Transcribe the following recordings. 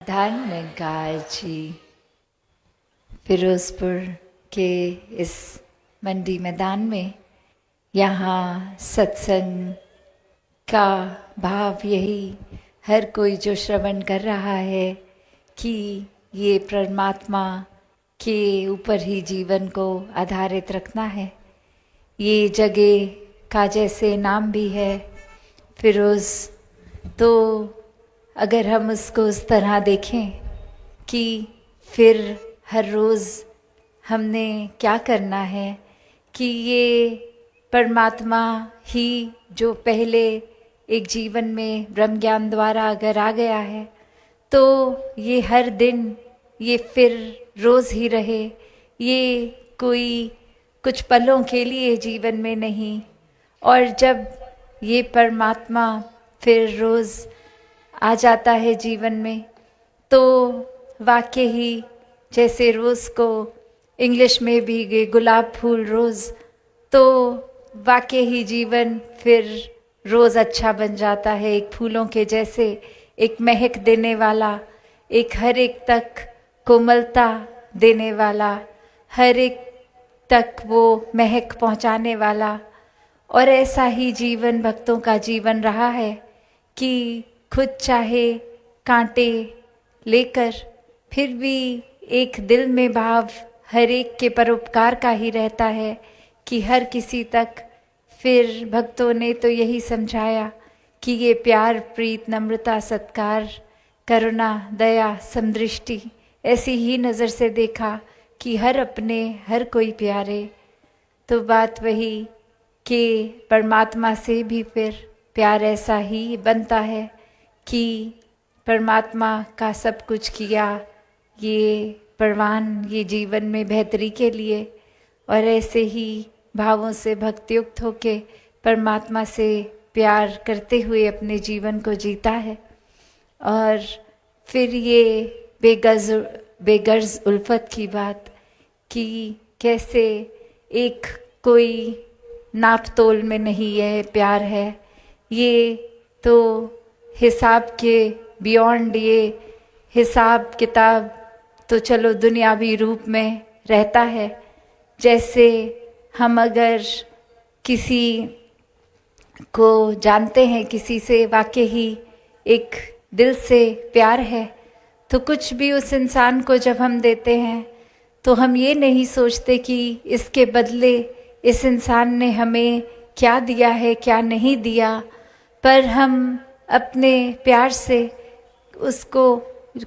धन्यकार जी। फिरोजपुर के इस मंडी मैदान में यहाँ सत्संग का भाव यही, हर कोई जो श्रवण कर रहा है कि ये परमात्मा के ऊपर ही जीवन को आधारित रखना है। ये जगह का जैसे नाम भी है फिरोज, तो अगर हम उसको उस तरह देखें कि फिर हर रोज़ हमने क्या करना है कि ये परमात्मा ही जो पहले एक जीवन में ब्रह्म ज्ञान द्वारा अगर आ गया है तो ये हर दिन ये फिर रोज़ ही रहे, ये कोई कुछ पलों के लिए जीवन में नहीं। और जब ये परमात्मा फिर रोज़ आ जाता है जीवन में तो वाकई ही जैसे रोज़ को इंग्लिश में भी गए गुलाब फूल रोज़, तो वाकई ही जीवन फिर रोज़ अच्छा बन जाता है। एक फूलों के जैसे एक महक देने वाला, एक हर एक तक कोमलता देने वाला, हर एक तक वो महक पहुंचाने वाला। और ऐसा ही जीवन भक्तों का जीवन रहा है कि खुद चाहे कांटे लेकर फिर भी एक दिल में भाव हर एक के परोपकार का ही रहता है कि हर किसी तक फिर भक्तों ने तो यही समझाया कि ये प्यार प्रीत नम्रता सत्कार करुणा दया समदृष्टि ऐसी ही नज़र से देखा कि हर अपने हर कोई प्यारे। तो बात वही कि परमात्मा से भी फिर प्यार ऐसा ही बनता है कि परमात्मा का सब कुछ किया ये परवान ये जीवन में बेहतरी के लिए, और ऐसे ही भावों से भक्तियुक्त होके परमात्मा से प्यार करते हुए अपने जीवन को जीता है। और फिर ये बेगर्ज उल्फत की बात कि कैसे एक कोई नाप तोल में नहीं है प्यार है, ये तो हिसाब के बियॉन्ड, ये हिसाब किताब तो चलो दुनियावी रूप में रहता है। जैसे हम अगर किसी को जानते हैं, किसी से वाकई ही एक दिल से प्यार है, तो कुछ भी उस इंसान को जब हम देते हैं तो हम ये नहीं सोचते कि इसके बदले इस इंसान ने हमें क्या दिया है क्या नहीं दिया, पर हम अपने प्यार से उसको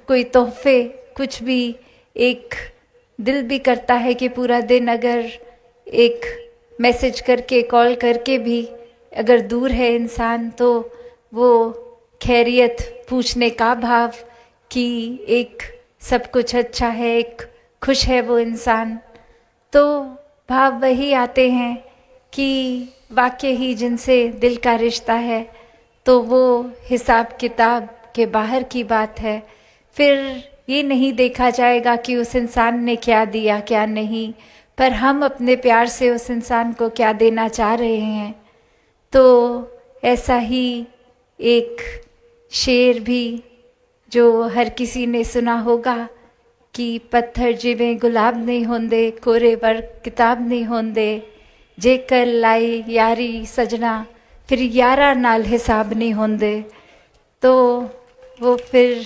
कोई तोहफे कुछ भी, एक दिल भी करता है कि पूरा दिन अगर एक मैसेज करके कॉल करके भी अगर दूर है इंसान तो वो खैरियत पूछने का भाव कि एक सब कुछ अच्छा है, एक खुश है वो इंसान, तो भाव वही आते हैं कि वाकई ही जिनसे दिल का रिश्ता है तो वो हिसाब किताब के बाहर की बात है। फिर ये नहीं देखा जाएगा कि उस इंसान ने क्या दिया क्या नहीं, पर हम अपने प्यार से उस इंसान को क्या देना चाह रहे हैं। तो ऐसा ही एक शेर भी जो हर किसी ने सुना होगा कि पत्थर जिवें गुलाब नहीं होंदे कोरे वर्क किताब नहीं होंदे, जेकर लाई यारी सजना फिर यारा नाल हिसाब नहीं होंदे। तो वो फिर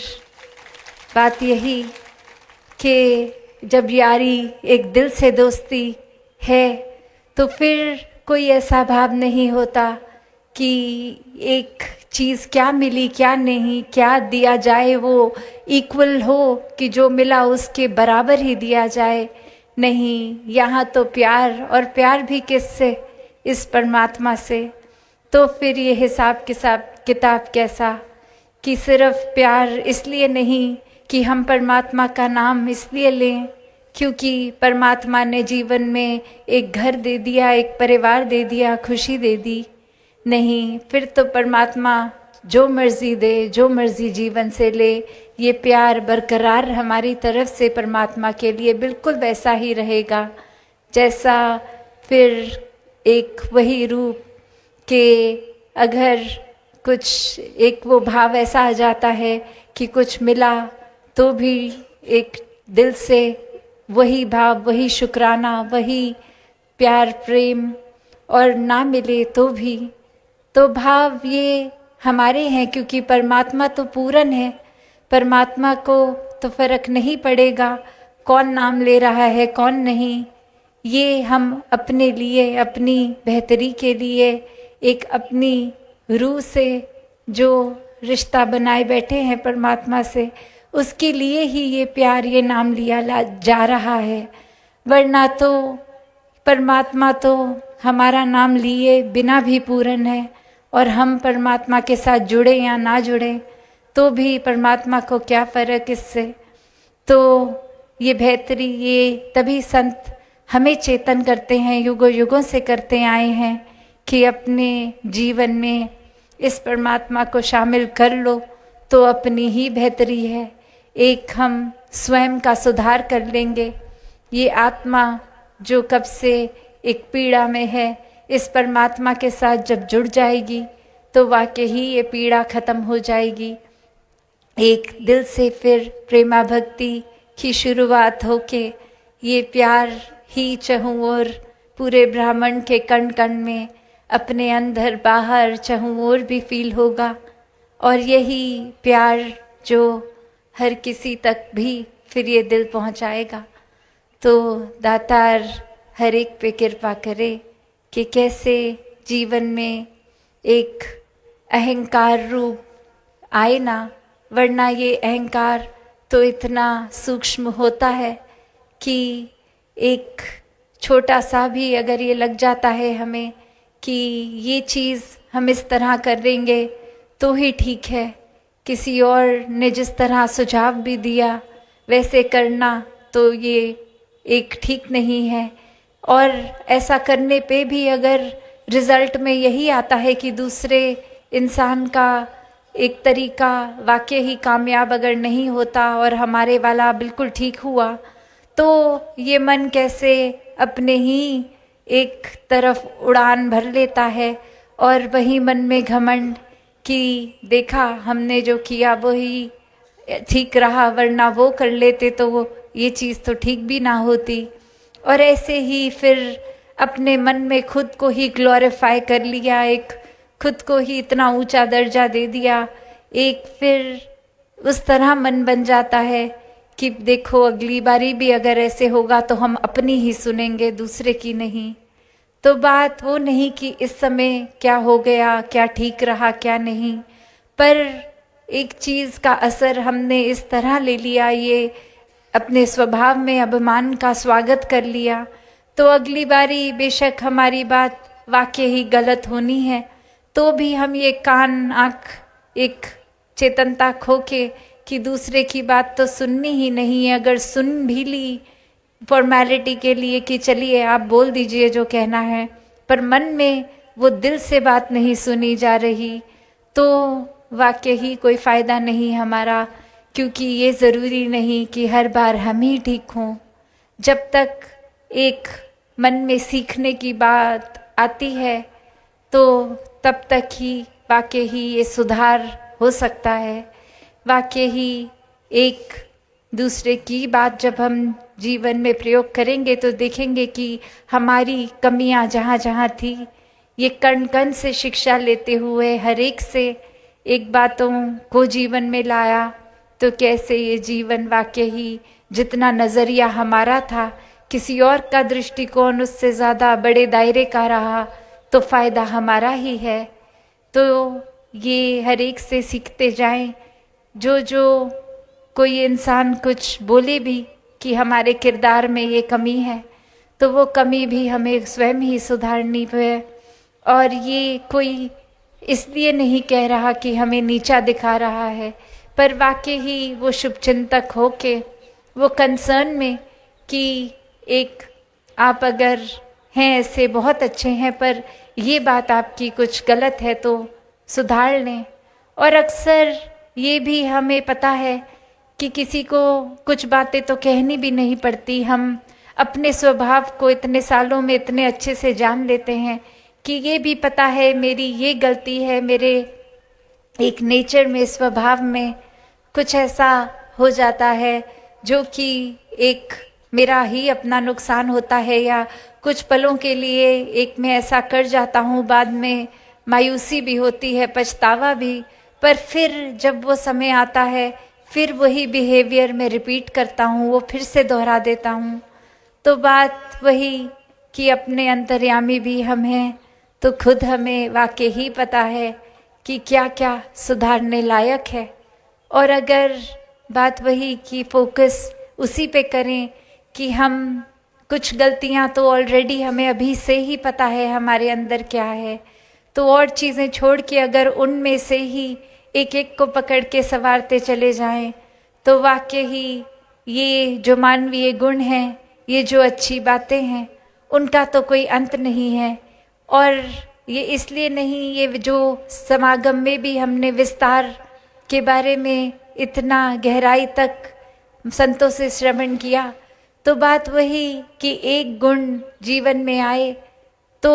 बात यही कि जब यारी एक दिल से दोस्ती है तो फिर कोई ऐसा भाव नहीं होता कि एक चीज़ क्या मिली क्या नहीं, क्या दिया जाए वो इक्वल हो कि जो मिला उसके बराबर ही दिया जाए। नहीं, यहाँ तो प्यार, और प्यार भी किससे? इस परमात्मा से। तो फिर ये हिसाब किताब कैसा कि सिर्फ प्यार इसलिए नहीं कि हम परमात्मा का नाम इसलिए लें क्योंकि परमात्मा ने जीवन में एक घर दे दिया, एक परिवार दे दिया, खुशी दे दी। नहीं, फिर तो परमात्मा जो मर्जी दे, जो मर्जी जीवन से ले, ये प्यार बरकरार हमारी तरफ से परमात्मा के लिए बिल्कुल वैसा ही रहेगा जैसा फिर एक वही रूप के अगर कुछ एक वो भाव ऐसा आ जाता है कि कुछ मिला तो भी एक दिल से वही भाव, वही शुक्राना, वही प्यार प्रेम, और ना मिले तो भी तो भाव ये हमारे हैं, क्योंकि परमात्मा तो पूर्ण है। परमात्मा को तो फर्क नहीं पड़ेगा कौन नाम ले रहा है कौन नहीं। ये हम अपने लिए, अपनी बेहतरी के लिए, एक अपनी रूह से जो रिश्ता बनाए बैठे हैं परमात्मा से, उसके लिए ही ये प्यार, ये नाम लिया जा रहा है। वरना तो परमात्मा तो हमारा नाम लिए बिना भी पूर्ण है, और हम परमात्मा के साथ जुड़े या ना जुड़े तो भी परमात्मा को क्या फ़र्क इससे। तो ये बेहतरी, ये तभी संत हमें चेतन करते हैं, युगों युगों से करते आए हैं कि अपने जीवन में इस परमात्मा को शामिल कर लो तो अपनी ही बेहतरी है। एक हम स्वयं का सुधार कर लेंगे। ये आत्मा जो कब से एक पीड़ा में है, इस परमात्मा के साथ जब जुड़ जाएगी तो वाकई ही ये पीड़ा खत्म हो जाएगी। एक दिल से फिर प्रेमा भक्ति की शुरुआत होके ये प्यार ही चहूँ और पूरे ब्रह्मांड के कण कण में, अपने अंदर बाहर चहूँ और भी फील होगा। और यही प्यार जो हर किसी तक भी फिर ये दिल पहुँचाएगा। तो दातार हर एक पे कृपा करे कि कैसे जीवन में एक अहंकार रूप आए ना, वरना ये अहंकार तो इतना सूक्ष्म होता है कि एक छोटा सा भी अगर ये लग जाता है हमें कि ये चीज़ हम इस तरह कर देंगे तो ही ठीक है, किसी और ने जिस तरह सुझाव भी दिया वैसे करना तो ये एक ठीक नहीं है। और ऐसा करने पे भी अगर रिज़ल्ट में यही आता है कि दूसरे इंसान का एक तरीका वाकई ही कामयाब अगर नहीं होता और हमारे वाला बिल्कुल ठीक हुआ, तो ये मन कैसे अपने ही एक तरफ उड़ान भर लेता है और वही मन में घमंड कि देखा हमने जो किया वही ठीक रहा, वरना वो कर लेते तो वो ये चीज़ तो ठीक भी ना होती। और ऐसे ही फिर अपने मन में खुद को ही ग्लोरीफाई कर लिया, एक खुद को ही इतना ऊंचा दर्जा दे दिया, एक फिर उस तरह मन बन जाता है कि देखो अगली बारी भी अगर ऐसे होगा तो हम अपनी ही सुनेंगे, दूसरे की नहीं। तो बात वो नहीं कि इस समय क्या हो गया, क्या ठीक रहा क्या नहीं, पर एक चीज़ का असर हमने इस तरह ले लिया, ये अपने स्वभाव में अभिमान का स्वागत कर लिया, तो अगली बारी बेशक हमारी बात वाकई ही गलत होनी है तो भी हम ये कान आँख एक चेतनता खो के कि दूसरे की बात तो सुननी ही नहीं है। अगर सुन भी ली फॉर्मेलिटी के लिए कि चलिए आप बोल दीजिए जो कहना है, पर मन में वो दिल से बात नहीं सुनी जा रही, तो वाकई ही कोई फ़ायदा नहीं हमारा। क्योंकि ये ज़रूरी नहीं कि हर बार हम ही ठीक हों। जब तक एक मन में सीखने की बात आती है तो तब तक ही वाकई ही ये सुधार हो सकता है। वाकई ही एक दूसरे की बात जब हम जीवन में प्रयोग करेंगे तो देखेंगे कि हमारी कमियां जहाँ जहाँ थी, ये कण कण से शिक्षा लेते हुए हर एक से एक बातों को जीवन में लाया, तो कैसे ये जीवन वाकई ही जितना नज़रिया हमारा था किसी और का दृष्टिकोण उससे ज़्यादा बड़े दायरे का रहा तो फ़ायदा हमारा ही है। तो ये हर एक से सीखते जाएं। जो कोई इंसान कुछ बोले भी कि हमारे किरदार में ये कमी है, तो वो कमी भी हमें स्वयं ही सुधारनी है। और ये कोई इसलिए नहीं कह रहा कि हमें नीचा दिखा रहा है, पर वाकई ही वो शुभचिंतक हो के वो कंसर्न में कि एक आप अगर हैं ऐसे बहुत अच्छे हैं, पर ये बात आपकी कुछ गलत है तो सुधार लें। और अक्सर ये भी हमें पता है कि किसी को कुछ बातें तो कहनी भी नहीं पड़ती, हम अपने स्वभाव को इतने सालों में इतने अच्छे से जान लेते हैं कि ये भी पता है मेरी ये गलती है, मेरे एक नेचर में स्वभाव में कुछ ऐसा हो जाता है, जो कि एक मेरा ही अपना नुकसान होता है, या कुछ पलों के लिए एक मैं ऐसा कर जाता हूँ, बाद में मायूसी भी होती है, पछतावा भी, पर फिर जब वो समय आता है फिर वही बिहेवियर मैं रिपीट करता हूँ, वो फिर से दोहरा देता हूँ। तो बात वही कि अपने अंतर्यामी भी हम हैं, तो खुद हमें वाकई ही पता है कि क्या क्या सुधारने लायक है। और अगर बात वही कि फोकस उसी पे करें कि हम कुछ गलतियां तो ऑलरेडी हमें अभी से ही पता है हमारे अंदर क्या है, तो और चीज़ें छोड़ के अगर उनमें से ही एक एक को पकड़ के संवारते चले जाएं, तो वाकई ही ये जो मानवीय गुण हैं, ये जो अच्छी बातें हैं, उनका तो कोई अंत नहीं है। और ये इसलिए नहीं, ये जो समागम में भी हमने विस्तार के बारे में इतना गहराई तक संतों से श्रवण किया, तो बात वही कि एक गुण जीवन में आए तो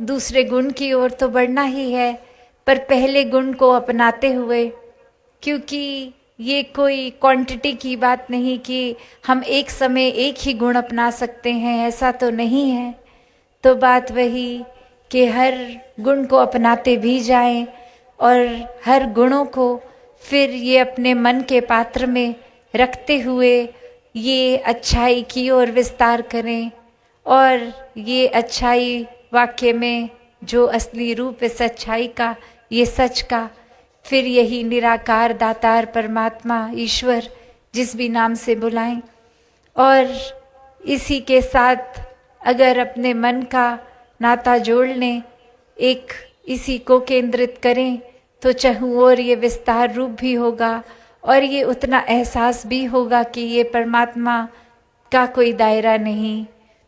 दूसरे गुण की ओर तो बढ़ना ही है, पर पहले गुण को अपनाते हुए, क्योंकि ये कोई क्वांटिटी की बात नहीं कि हम एक समय एक ही गुण अपना सकते हैं, ऐसा तो नहीं है। तो बात वही कि हर गुण को अपनाते भी जाएं और हर गुणों को फिर ये अपने मन के पात्र में रखते हुए ये अच्छाई की ओर विस्तार करें। और ये अच्छाई वाक्य में जो असली रूप है सच्चाई का, ये सच का, फिर यही निराकार दातार परमात्मा ईश्वर जिस भी नाम से बुलाएं। और इसी के साथ अगर अपने मन का नाता जोड़ लें, एक इसी को केंद्रित करें, तो चहु और ये विस्तार रूप भी होगा और ये उतना एहसास भी होगा कि ये परमात्मा का कोई दायरा नहीं,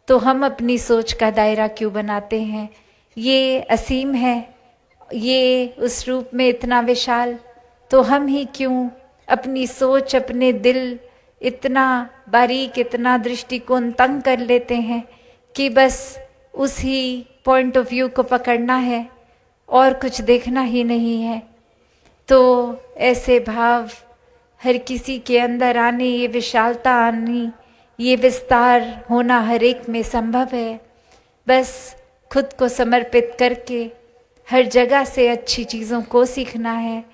तो हम अपनी सोच का दायरा क्यों बनाते हैं। ये असीम है, ये उस रूप में इतना विशाल, तो हम ही क्यों अपनी सोच, अपने दिल इतना बारीक, इतना दृष्टिकोण तंग कर लेते हैं कि बस उसी पॉइंट ऑफ व्यू को पकड़ना है और कुछ देखना ही नहीं है। तो ऐसे भाव हर किसी के अंदर आने, ये विशालता आनी, ये विस्तार होना हर एक में संभव है। बस खुद को समर्पित करके हर जगह से अच्छी चीज़ों को सीखना है।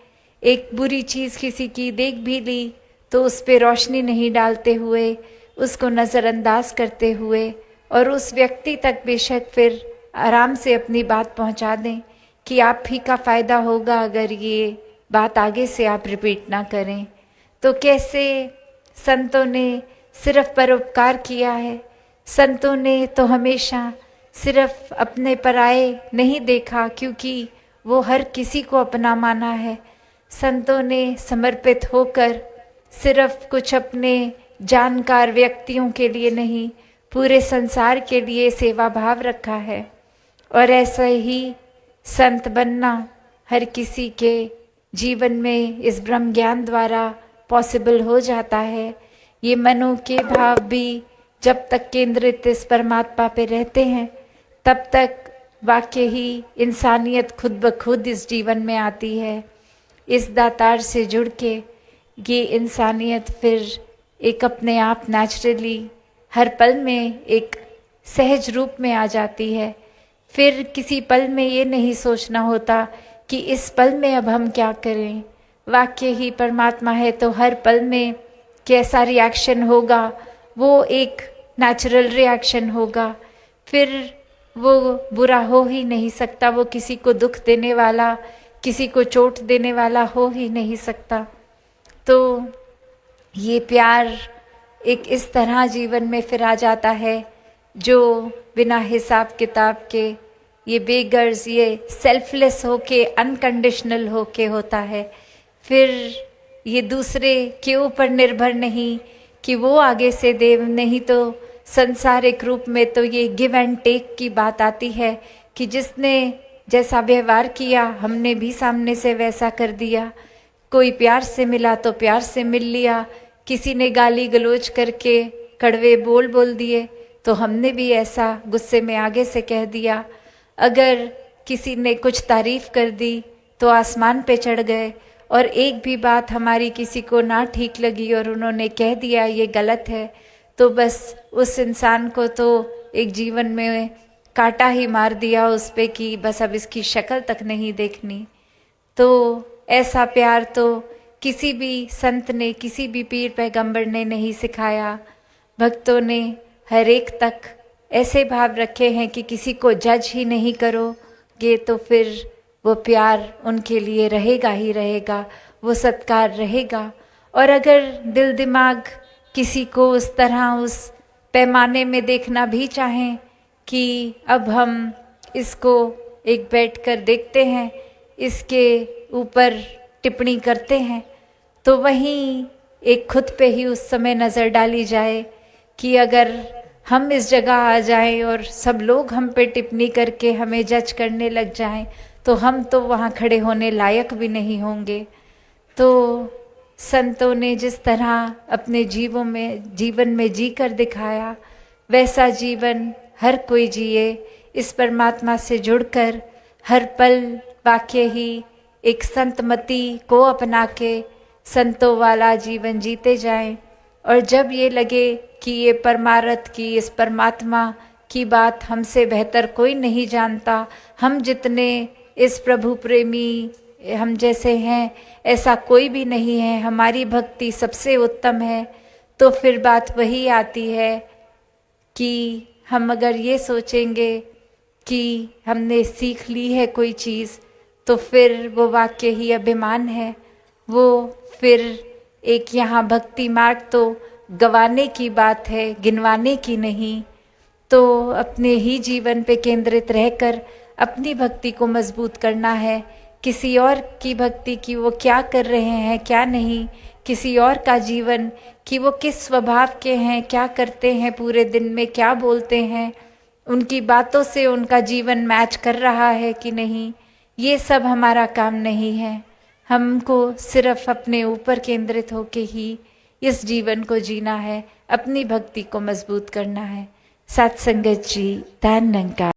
एक बुरी चीज़ किसी की देख भी ली तो उस पर रोशनी नहीं डालते हुए, उसको नज़रअंदाज करते हुए, और उस व्यक्ति तक बेशक फिर आराम से अपनी बात पहुंचा दें कि आप ही का फ़ायदा होगा अगर ये बात आगे से आप रिपीट ना करें। तो कैसे संतों ने सिर्फ परोपकार किया है, संतों ने तो हमेशा सिर्फ अपने पराये नहीं देखा, क्योंकि वो हर किसी को अपना माना है। संतों ने समर्पित होकर सिर्फ कुछ अपने जानकार व्यक्तियों के लिए नहीं, पूरे संसार के लिए सेवा भाव रखा है। और ऐसा ही संत बनना हर किसी के जीवन में इस ब्रह्म ज्ञान द्वारा पॉसिबल हो जाता है। ये मनों के भाव भी जब तक केंद्रित इस परमात्मा पे रहते हैं, तब तक वाकई ही इंसानियत खुद ब खुद इस जीवन में आती है। इस दातार से जुड़ के ये इंसानियत फिर एक अपने आप नेचुरली हर पल में एक सहज रूप में आ जाती है। फिर किसी पल में ये नहीं सोचना होता कि इस पल में अब हम क्या करें। वाकई ही परमात्मा है तो हर पल में कैसा रिएक्शन होगा वो एक नेचुरल रिएक्शन होगा, फिर वो बुरा हो ही नहीं सकता, वो किसी को दुख देने वाला, किसी को चोट देने वाला हो ही नहीं सकता। तो ये प्यार एक इस तरह जीवन में फिर आ जाता है जो बिना हिसाब किताब के, ये बेगर्ज, ये सेल्फलेस होके, अनकंडीशनल होके होता है। फिर ये दूसरे के ऊपर निर्भर नहीं कि वो आगे से दे, नहीं तो संसारिक रूप में तो ये गिव एंड टेक की बात आती है कि जिसने जैसा व्यवहार किया हमने भी सामने से वैसा कर दिया। कोई प्यार से मिला तो प्यार से मिल लिया, किसी ने गाली गलोच करके कड़वे बोल दिए तो हमने भी ऐसा गुस्से में आगे से कह दिया। अगर किसी ने कुछ तारीफ कर दी तो आसमान पे चढ़ गए, और एक भी बात हमारी किसी को ना ठीक लगी और उन्होंने कह दिया ये गलत है, तो बस उस इंसान को तो एक जीवन में कांटा ही मार दिया उस पे कि बस अब इसकी शक्ल तक नहीं देखनी। तो ऐसा प्यार तो किसी भी संत ने, किसी भी पीर पैगंबर ने नहीं सिखाया। भक्तों ने हर एक तक ऐसे भाव रखे हैं कि किसी को जज ही नहीं करोगे तो फिर वो प्यार उनके लिए रहेगा ही रहेगा, वो सत्कार रहेगा। और अगर दिल दिमाग किसी को उस तरह उस पैमाने में देखना भी चाहें कि अब हम इसको एक बैठकर देखते हैं, इसके ऊपर टिप्पणी करते हैं, तो वहीं एक खुद पे ही उस समय नज़र डाली जाए कि अगर हम इस जगह आ जाएं और सब लोग हम पे टिप्पणी करके हमें जज करने लग जाएं तो हम तो वहाँ खड़े होने लायक भी नहीं होंगे। तो संतों ने जिस तरह अपने जीवन में जी कर दिखाया, वैसा जीवन हर कोई जिए, इस परमात्मा से जुड़कर हर पल वाक्य ही एक संतमति को अपना के संतों वाला जीवन जीते जाएं। और जब ये लगे कि ये परमार्थ की, इस परमात्मा की बात हमसे बेहतर कोई नहीं जानता, हम जितने इस प्रभु प्रेमी हम जैसे हैं ऐसा कोई भी नहीं है, हमारी भक्ति सबसे उत्तम है, तो फिर बात वही आती है कि हम अगर ये सोचेंगे कि हमने सीख ली है कोई चीज़ तो फिर वो वाक्य ही अभिमान है, वो फिर एक यहाँ भक्ति मार्ग तो गंवाने की बात है, गिनवाने की नहीं। तो अपने ही जीवन पे केंद्रित रहकर अपनी भक्ति को मजबूत करना है। किसी और की भक्ति की वो क्या कर रहे हैं क्या नहीं, किसी और का जीवन कि वो किस स्वभाव के हैं, क्या करते हैं पूरे दिन में, क्या बोलते हैं, उनकी बातों से उनका जीवन मैच कर रहा है कि नहीं, ये सब हमारा काम नहीं है। हमको सिर्फ अपने ऊपर केंद्रित होके ही इस जीवन को जीना है, अपनी भक्ति को मजबूत करना है। सत्संगत जी, धन निरंकार।